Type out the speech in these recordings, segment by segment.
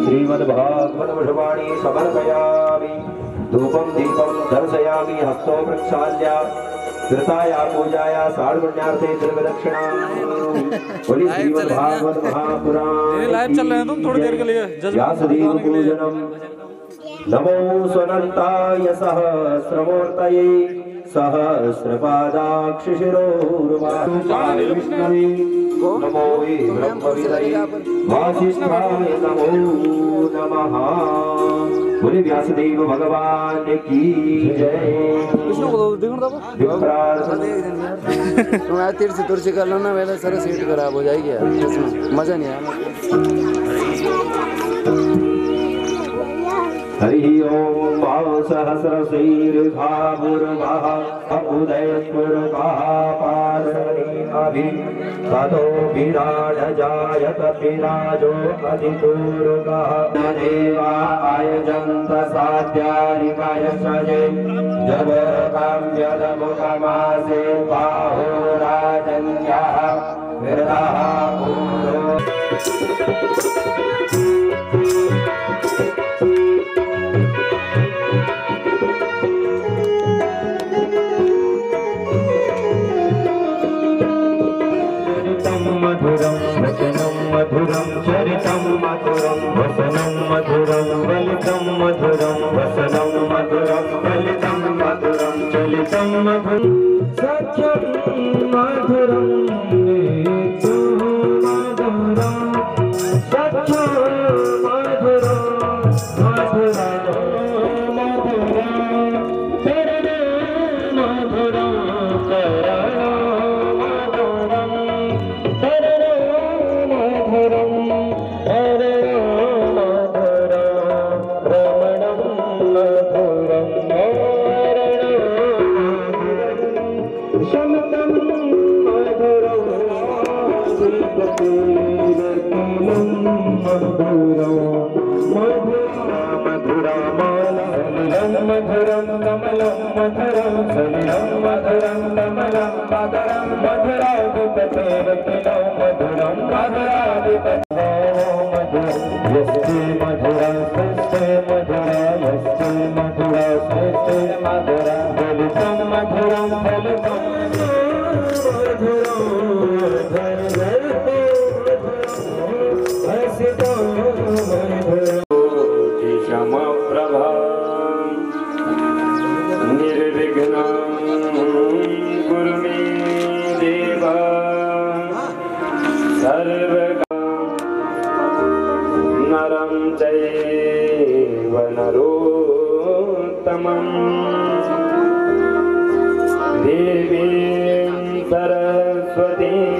श्रीमद्भागवतपुष्पाणि समर्पयामि धूपं दीपं दर्शयामि हस्तो प्रक्षाल्य कृताया पूजाया सार्वण्यार्थे द्रव्यदक्षिणा बोली श्रीमद्भागवत महापुराण लाइव चल रहे हैं तुम थोड़ी देर के लिए व्यासदेव पूजनम नमो स्वनंताय सहस्रमूर्तये सहस्रपादाक्षशिरोर्वाणि विष्णवे नमो ब्रह्मविदये वासिष्ठाय नमो नमः। बोले व्यासदेव भगवान की जय। तुम यार तीर से तुर्सी कर लो ना, मेरा सारा सीट खराब हो जाएगी यार, मजा नहीं आना। हरि ओम सहस्रशीर्घाभुर्वः उदयस्वर्गः पार्वतीमभि ततो विराड जायत विराजो अधितुर्गः देवा आयजन्त साध्यारिकायश्चये जगकाम्यदमुखमासे बाहो राजन्यः विरदः पूरो मधुरं वचनं मधुरं चरितं मधुरं वसनं मधुरं ललितं मधुरं वसनं मधुरं ललितं मधुरं चलितं मधुरं सख्यं मधुरं नेतुं मधुरं सख्यं मधुरं मधुरं मधुरं मधुरं मधुरं कमलं मधुरं सलिलं मधुरं कमलं मधुरं मधुराधिपतेरकिलं मधुरं मधुराधिपते यस्ते मधुरा स्वस्ते मधुरा यस्ते मधुरा स्वस्ते मधुरा ललितं मधुरं फलितं क्षमप्रभा निर्विघ्नं कुरु मे देव नरं चैव नरोत्तमं देवीं सरस्वतीं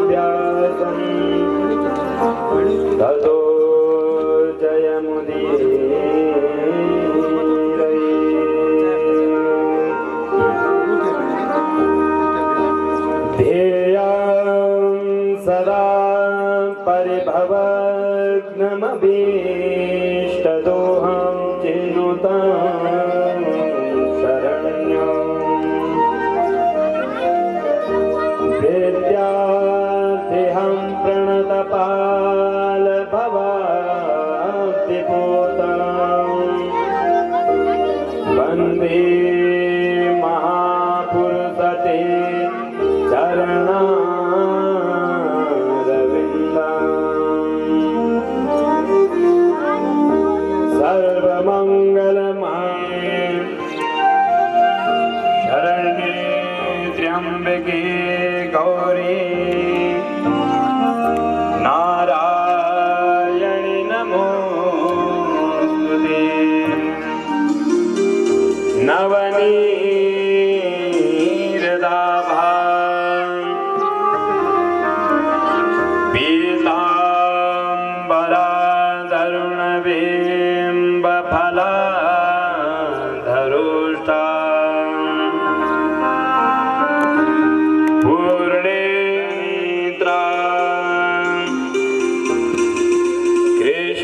व्यासं ततो सदा परिभवग्नमभीष्टदोहं चिनुतं शरण्यं वेद्याद्यहं प्रणतपालभवाब्धिपूतं वन्दे महापुरुषते चरणा सर्वमंगलमये शरण्ये त्र्यंबके गौरी नारायणी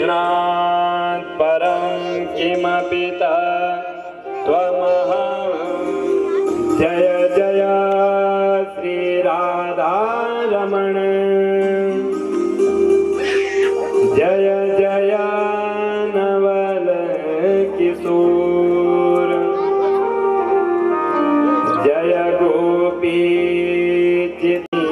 कृष्णात् परं किमपि त्वमहं। जय जय श्री राधा रमण, जय जय नवल किशोर, जय गोपी चिती।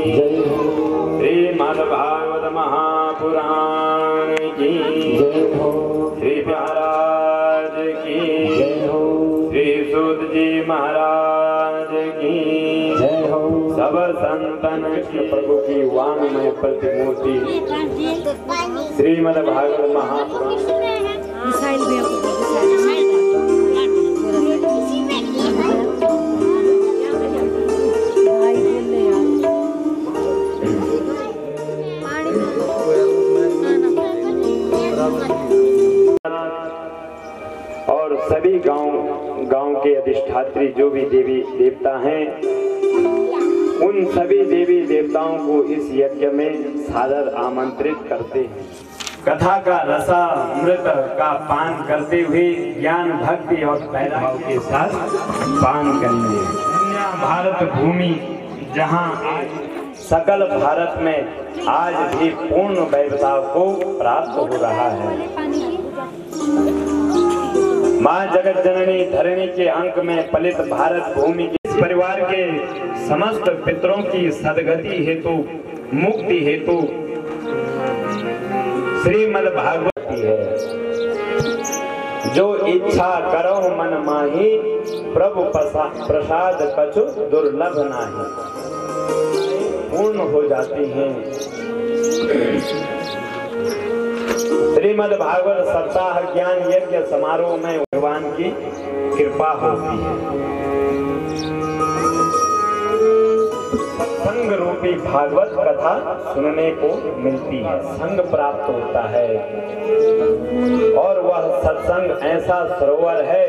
श्रीमद्भागवत महापुराण की जय हो, श्री महाराज की जय हो, श्री सूत जी महाराज की जय हो। सब संतन की प्रभु की वांगमय प्रतिमूर्ति श्रीमद्भागवत महापुराण। और सभी गांव के अधिष्ठात्री जो भी देवी देवता हैं, उन सभी देवी देवताओं को इस यज्ञ में सादर आमंत्रित करते हैं। कथा का रसा अमृत का पान करते हुए ज्ञान भक्ति और वैराग्य के साथ पान करेंगे। भारत भूमि जहां सकल भारत में आज भी पूर्ण वैभव को प्राप्त हो रहा है। माँ जगत जननी धरणी के अंक में पलित भारत भूमि के परिवार के समस्त पितरों की सदगति हेतु, मुक्ति हेतु श्रीमद् भागवत है। जो इच्छा करो मन माही, प्रभु प्रसाद कछु दुर्लभ नाही। पूर्ण हो जाती हैं। श्रीमद् भागवत सप्ताह ज्ञान यज्ञ समारोह में भगवान की कृपा होती है। सत्संग रूपी भागवत कथा सुनने को मिलती है, संग प्राप्त होता है। और वह सत्संग ऐसा सरोवर है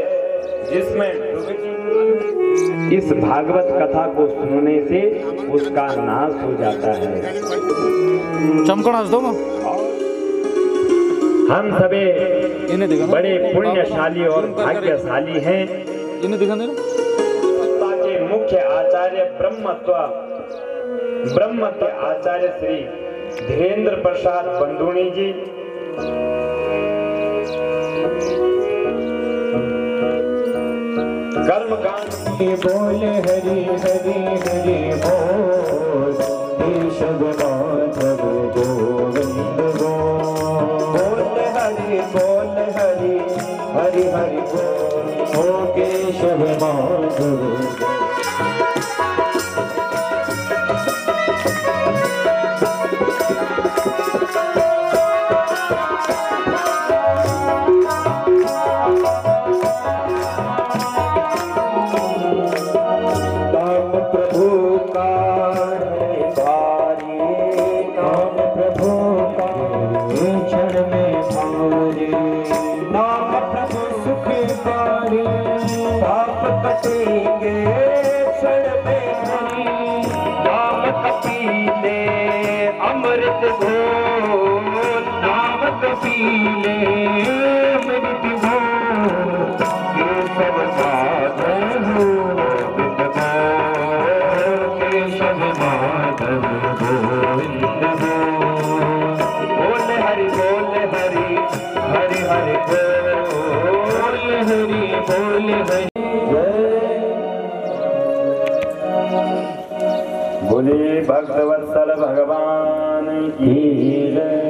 जिसमें इस भागवत कथा को सुनने से उसका नाश हो जाता है। हम सभी बड़े पुण्यशाली और भाग्यशाली हैं। के मुख्य आचार्य ब्रह्मत्व आचार्य श्री धीरेन्द्र प्रसाद बंदूणी जी, कर्मकांड बोल हरि हरि हरि बोल, केशव माधव गोविंद बोल हरि हरि हरि हरि बोल, ओ केशव माधव। बोले भक्तवत्सल भगवान की जय।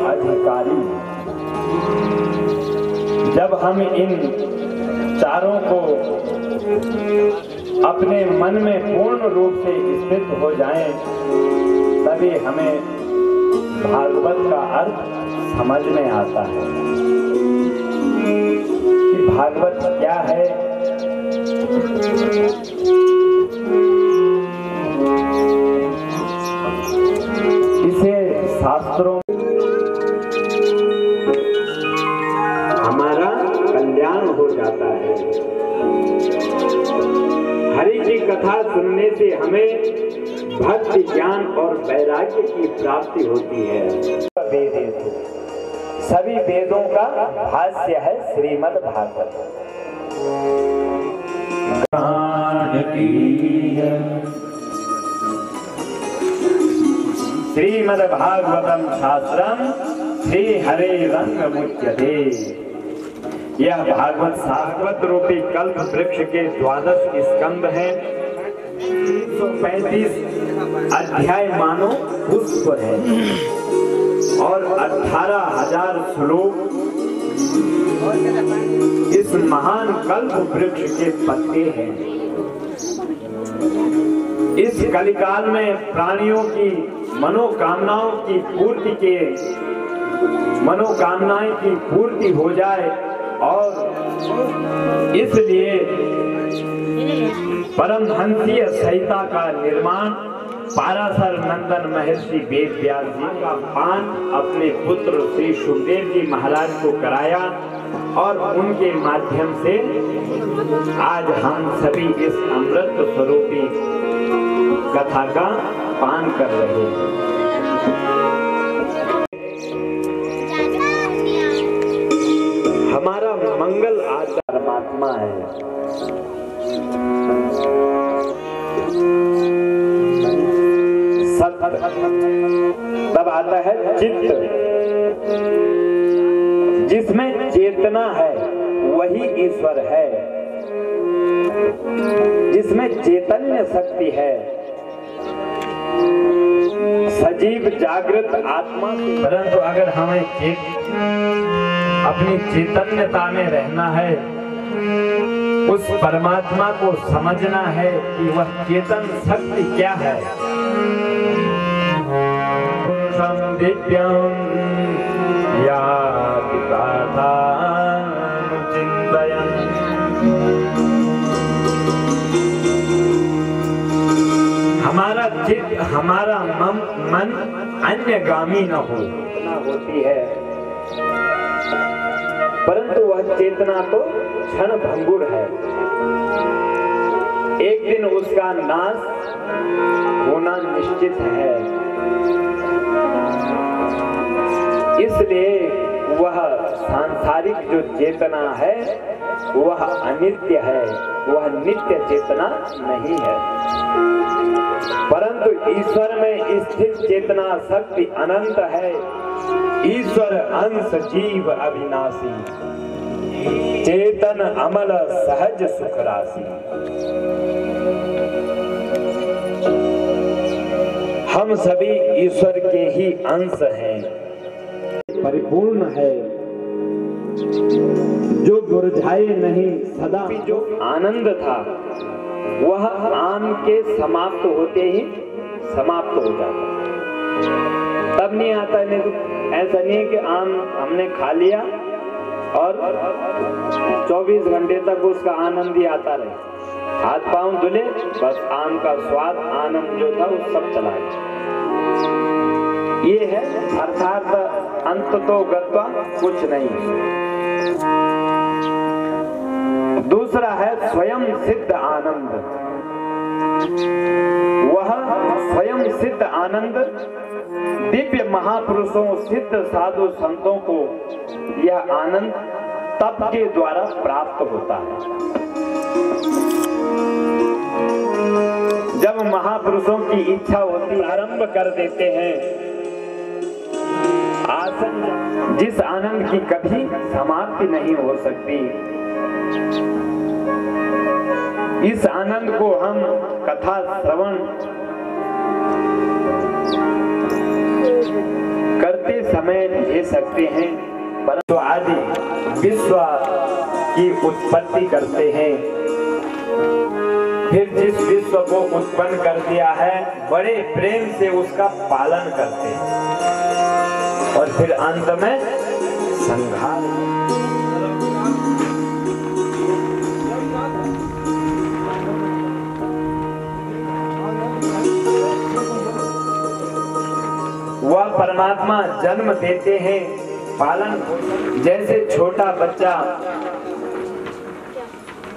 अधिकारी, जब हम इन चारों को अपने मन में पूर्ण रूप से स्थित हो जाएं, तभी हमें भागवत का अर्थ समझ में आता है कि भागवत क्या है। इसे शास्त्रों हमारा कल्याण हो जाता है। हरि की कथा सुनने से हमें भक्ति, ज्ञान और वैराग्य की प्राप्ति होती है। वेदेषु, सभी वेदों का भाष्य है श्रीमद् भागवत। श्रीमद् भागवतम शास्त्रम श्री हरे रंग मुच्यते। यह भागवत रूपी कल्प वृक्ष के 12 स्कंद हैं। 335 अध्याय मानो पुष्प है और 18,000 श्लोक इस महान कल्प वृक्ष के पत्ते हैं। इस कलिकाल में प्राणियों की मनोकामनाओं की पूर्ति हो जाए और इसलिए परमहंसीय संहिता का निर्माण पाराशर नंदन महर्षि वेद व्यास जी का पान अपने पुत्र श्री सुखदेव जी महाराज को कराया और उनके माध्यम से आज हम सभी इस अमृत स्वरूपी कथा का पान कर रहे हैं। हमारा मंगल आचार परमात्मा है। तब आता है चित्त, जिसमें चेतना है वही ईश्वर है, जिसमें चैतन्य शक्ति है, सजीव जागृत आत्मा। परंतु अगर हमें अपनी चैतन्यता में रहना है, उस परमात्मा को समझना है कि वह चेतन शक्ति क्या है। दिव्यं याति चिंतयन् हमारा चित्त, हमारा मन अन्यगामी न हो होती है, परंतु वह चेतना तो क्षण भंगुर है। एक दिन उसका नाश होना निश्चित है। इसलिए वह सांसारिक जो चेतना है वह अनित्य है, वह नित्य चेतना नहीं है। परंतु ईश्वर में स्थित चेतना शक्ति अनंत है। ईश्वर अंश जीव अविनाशी, चेतन अमल सहज सुख राशि। हम सभी ईश्वर के ही अंश हैं, परिपूर्ण है, जो मुरझाए नहीं सदा। जो आनंद था वह आम के समाप्त होते ही समाप्त हो जाता, तब नहीं आता। नहीं तो ऐसा नहीं कि आम हमने खा लिया और 24 घंटे तक उसका आनंद ही आता रहे। हाथ पांव धुले, बस आम का स्वाद आनंद जो था वो सब चला गया। ये है अर्थात अंत तो गत्वा कुछ नहीं। दूसरा है स्वयं सिद्ध आनंद। वह स्वयं सिद्ध आनंद दिव्य महापुरुषों, सिद्ध साधु संतों को यह आनंद तप के द्वारा प्राप्त होता है। जब महापुरुषों की इच्छा होती, आरंभ कर देते हैं आसन, जिस आनंद की कभी समाप्ति नहीं हो सकती। इस आनंद को हम कथा श्रवण करते समय ले सकते हैं, परंतु आदि विश्व की उत्पत्ति करते हैं। फिर जिस विश्व को उत्पन्न कर दिया है बड़े प्रेम से उसका पालन करते हैं और फिर अंत में संहार। वह परमात्मा जन्म देते हैं, पालन। जैसे छोटा बच्चा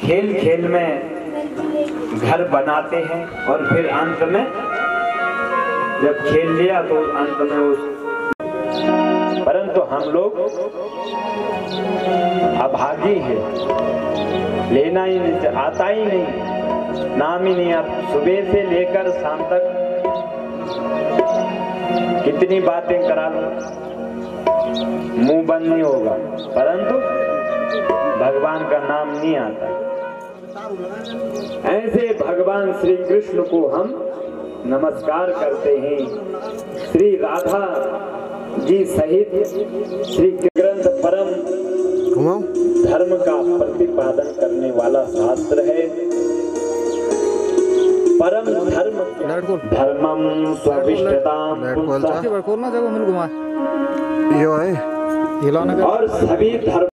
खेल खेल में घर बनाते हैं और फिर अंत में जब खेल लिया तो अंत में उस, परंतु हम लोग अभागी है, लेना ही नहीं, आता ही नहीं, नाम ही नहीं आता। सुबह से लेकर शाम तक कितनी बातें करा लो, मुंह बंद नहीं होगा, परंतु भगवान का नाम नहीं आता। ऐसे भगवान श्री कृष्ण को हम नमस्कार करते हैं। श्री राधा जी सहित श्री ग्रंथ परम धर्म का प्रतिपादन करने वाला शास्त्र है। परम धर्म धर्मम स्वविष्टताम और सभी धर्म।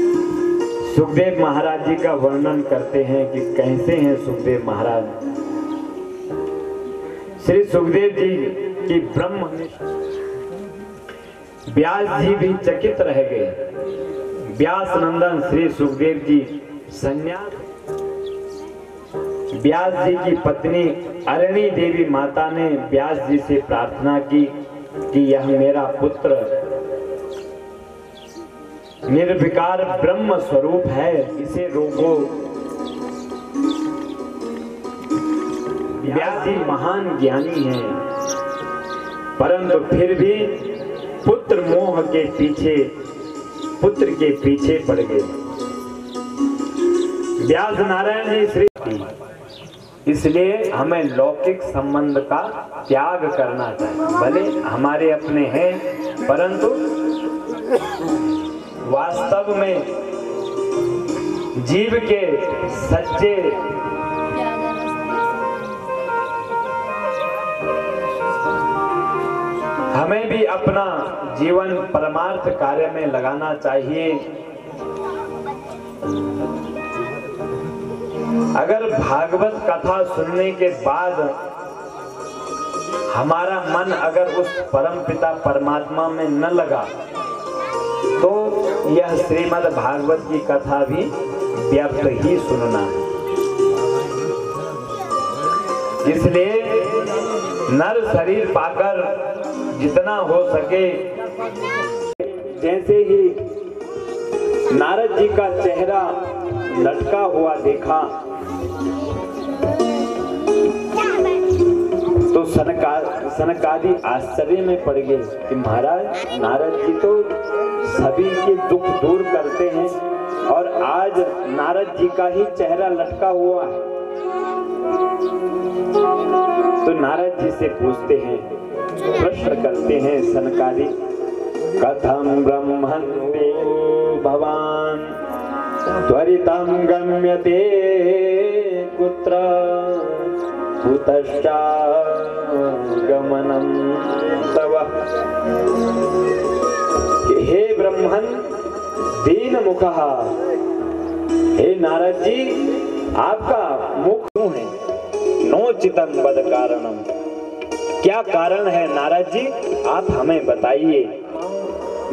सुखदेव महाराज जी का वर्णन करते हैं कि कैसे हैं सुखदेव महाराज। श्री सुखदेव जी की ब्रह्म व्यास जी भी चकित रह गए। व्यास नंदन श्री सुखदेव जी संन्यास। व्यास जी की पत्नी अरणी देवी माता ने व्यास जी से प्रार्थना की कि यह मेरा पुत्र निर्विकार ब्रह्म स्वरूप है, इसे रोको। व्यास जी महान ज्ञानी हैं, परंतु फिर भी पुत्र मोह के पीछे, पुत्र के पीछे पड़ गए। व्यास नारायण जी श्री, इसलिए हमें लौकिक संबंध का त्याग करना चाहिए। भले हमारे अपने हैं, परंतु वास्तव में जीव के सच्चे हमें भी अपना जीवन परमार्थ कार्य में लगाना चाहिए। अगर भागवत कथा सुनने के बाद हमारा मन अगर उस परम पिता परमात्मा में न लगा तो यह श्रीमद् भागवत की कथा भी व्यर्थ ही सुनना है। इसलिए नर शरीर पाकर जितना हो सके, जैसे ही नारद जी का चेहरा लटका हुआ देखा तो सनकादि आश्चर्य में पड़ गए कि महाराज नारद जी तो सभी के दुख दूर करते हैं और आज नारद जी का ही चेहरा लटका हुआ है। तो नारद जी से पूछते हैं, प्रश्न करते हैं सनकादि, कथम ब्रह्मन् भवान त्वरितं गम्यते कुत्र कुतश्च गमनं तव। हे ब्रह्मन दीन मुखः, हे नारद जी आपका मुख क्यों है? नोचितं वद कारणम, क्या कारण है नारद जी आप हमें बताइए।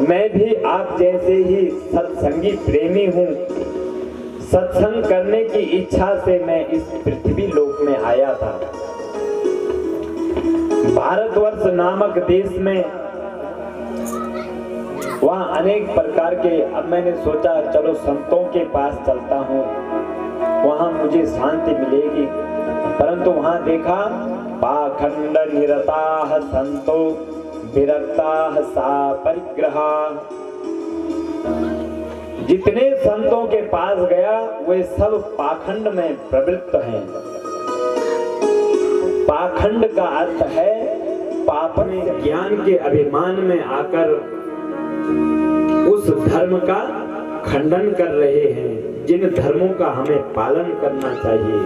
मैं भी आप जैसे ही सत्संगी प्रेमी हूँ। सत्संग करने की इच्छा से मैं इस पृथ्वी लोक में आया था। भारतवर्ष नामक देश में वहाँ अनेक प्रकार के, अब मैंने सोचा चलो संतों के पास चलता हूँ, वहाँ मुझे शांति मिलेगी। परंतु वहाँ देखा पाखंड निरताः संतो विरक्ताः सा परिग्रहा। जितने संतों के पास गया वे सब पाखंड में प्रवृत्त हैं। पाखंड का अर्थ है पाप में ज्ञान के अभिमान में आकर उस धर्म का खंडन कर रहे हैं जिन धर्मों का हमें पालन करना चाहिए।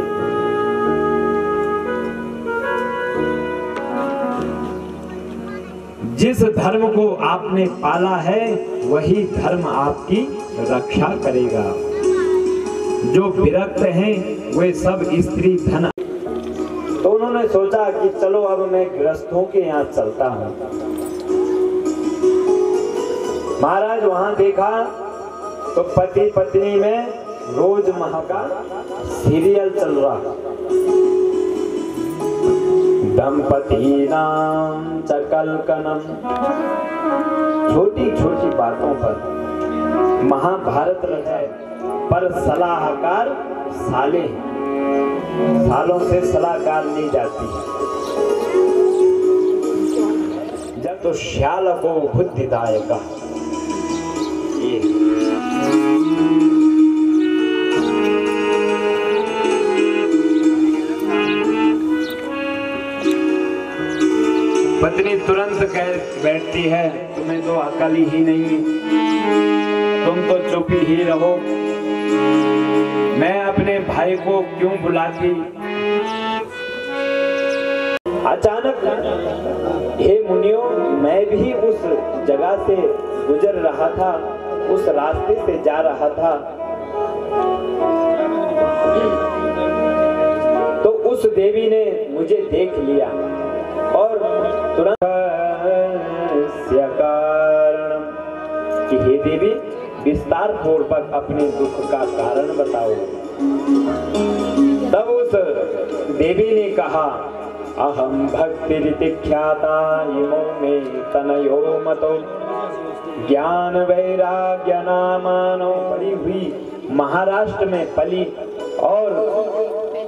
जिस धर्म को आपने पाला है वही धर्म आपकी रक्षा करेगा। जो विरक्त हैं वे सब स्त्री धन। तो उन्होंने सोचा कि चलो अब मैं गृहस्थों के यहाँ चलता हूँ। महाराज वहां देखा तो पति पत्नी में रोज माह का सीरियल चल रहा। दंपति नाम चकलकनम, छोटी छोटी बातों पर महाभारत है, पर सलाहकार साले, सालों से सलाहकार नहीं जाती। जब तो श्याल को बुद्धिदायक ये पत्नी तुरंत कह बैठती है, तुम्हें तो अकल ही नहीं, तुम तो चुप ही रहो, मैं अपने भाई को क्यों बुलाती। अचानक हे मुनियों, मैं भी उस जगह से गुजर रहा था, उस रास्ते से जा रहा था, तो उस देवी ने मुझे देख लिया और तुरंत कारण कि हे देवी विस्तार पूर्वक अपने दुख का कारण बताओ। तब उस देवी ने कहा, अहम भक्ति ख्याता इमो में तनयो मतो, ज्ञान वैराग्य नामानो, पली हुई महाराष्ट्र में पली और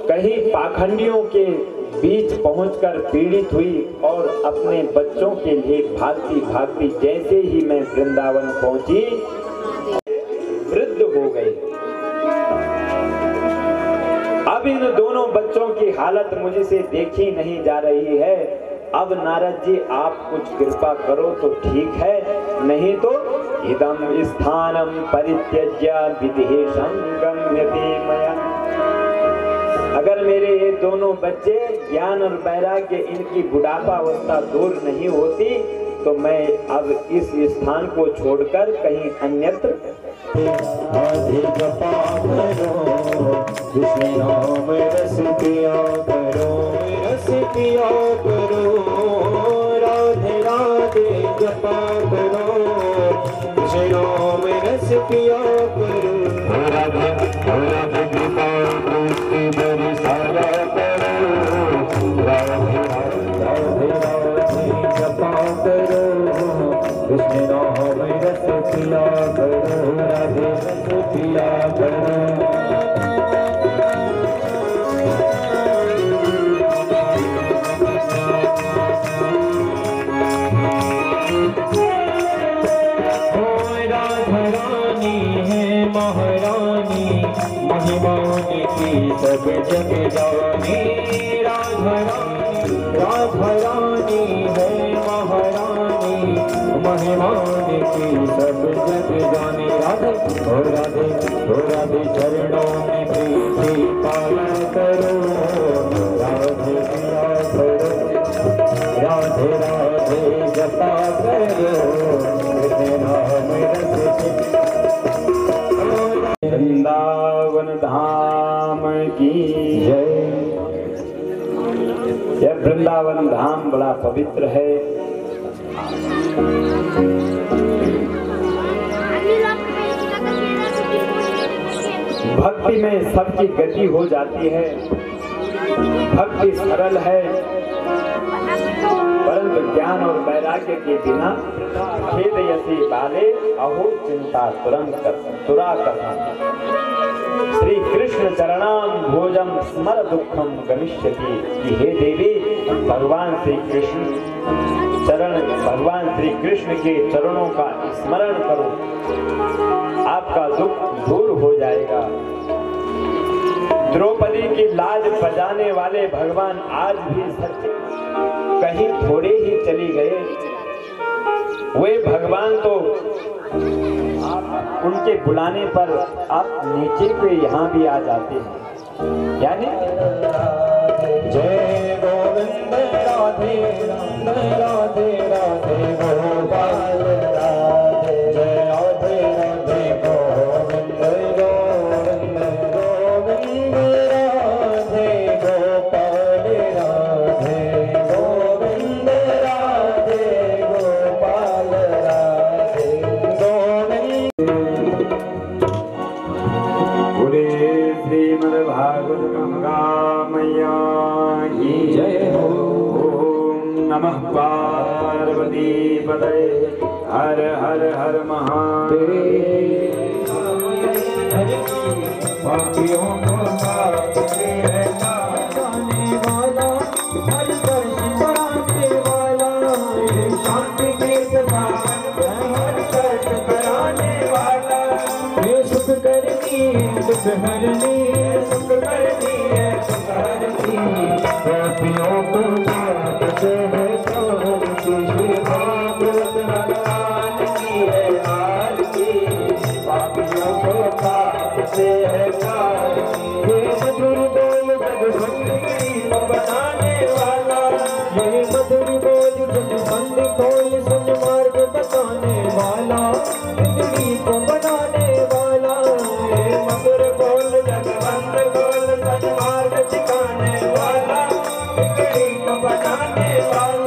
कहीं पाखंडियों के बीच पहुंचकर पीड़ित हुई और अपने बच्चों के लिए भागती भागती जैसे ही मैं वृंदावन पहुंची वृद्ध हो गई। अब इन दोनों बच्चों की हालत मुझसे देखी नहीं जा रही है। अब नारद जी आप कुछ कृपा करो तो ठीक है, नहीं तो इदम स्थानम परित्यज्य विदेशं गम्यते मया। अगर मेरे ये दोनों बच्चे ज्ञान और वैराग्य इनकी बुढ़ापा अवस्था दूर नहीं होती तो मैं अब इस स्थान को छोड़कर कहीं अन्यत्र सब जग जानी, राधारानी है महारानी, महिमानी की सब जग जानी। राधे ओ राधे ओ राधे चरणों में प्रीति पालन करो, राधे प्रिया करो, राधे राधे जपा करो, नाम रस वृंदावन धाम की जय। यह वृंदावन धाम बड़ा पवित्र है। भक्ति में सबकी गति हो जाती है। भक्ति सरल है, परंतु ज्ञान और वैराग्य के बिना खेद यसी बाले अहो चिंता तुरंत तुरा कथा। श्री कृष्ण चरणाम भोजम स्मर दुखम गमिष्यति। कि हे देवी, भगवान श्री कृष्ण के चरणों का स्मरण करो, आपका दुख दूर हो जाएगा। द्रौपदी की लाज बजाने वाले भगवान आज भी सच्चे कहीं थोड़े ही चली गए। वे भगवान तो उनके बुलाने पर आप नीचे पे यहाँ भी आ जाते हैं। यानी जय गोविंद राधे राधे राधे राधे गोपाल राधे, जय राधे राधे गोविंद गोविंद गोविंद राधे गोपाल राधे, गोविंद राधे गोपाल राधे, गोविंद। जय हो। ओम नमः पार्वती पतये हर हर हर महादेव। पापियों को माफ है जाने वाला, हर स्पर्श कराने वाला, शांति के समान हर स्पर्श कराने वाला। ये सुख करनी है दुख हरनी है, सुख करनी है सुख हरनी। पापियों को माफ है शांति, भागवत भगवान की है आरती। पापियों को माफ है शांति, ये मधुर बोल जग बंदगी को बनाने वाला, ये मधुर बोल जग बंदी खोल सुन मार्ग बताने वाला, जिंदगी को बनाने वाला। ये मधुर बोल जग बंद खोल सुन मार्ग दिखाने वाला, जिंदगी को बनाने वाला।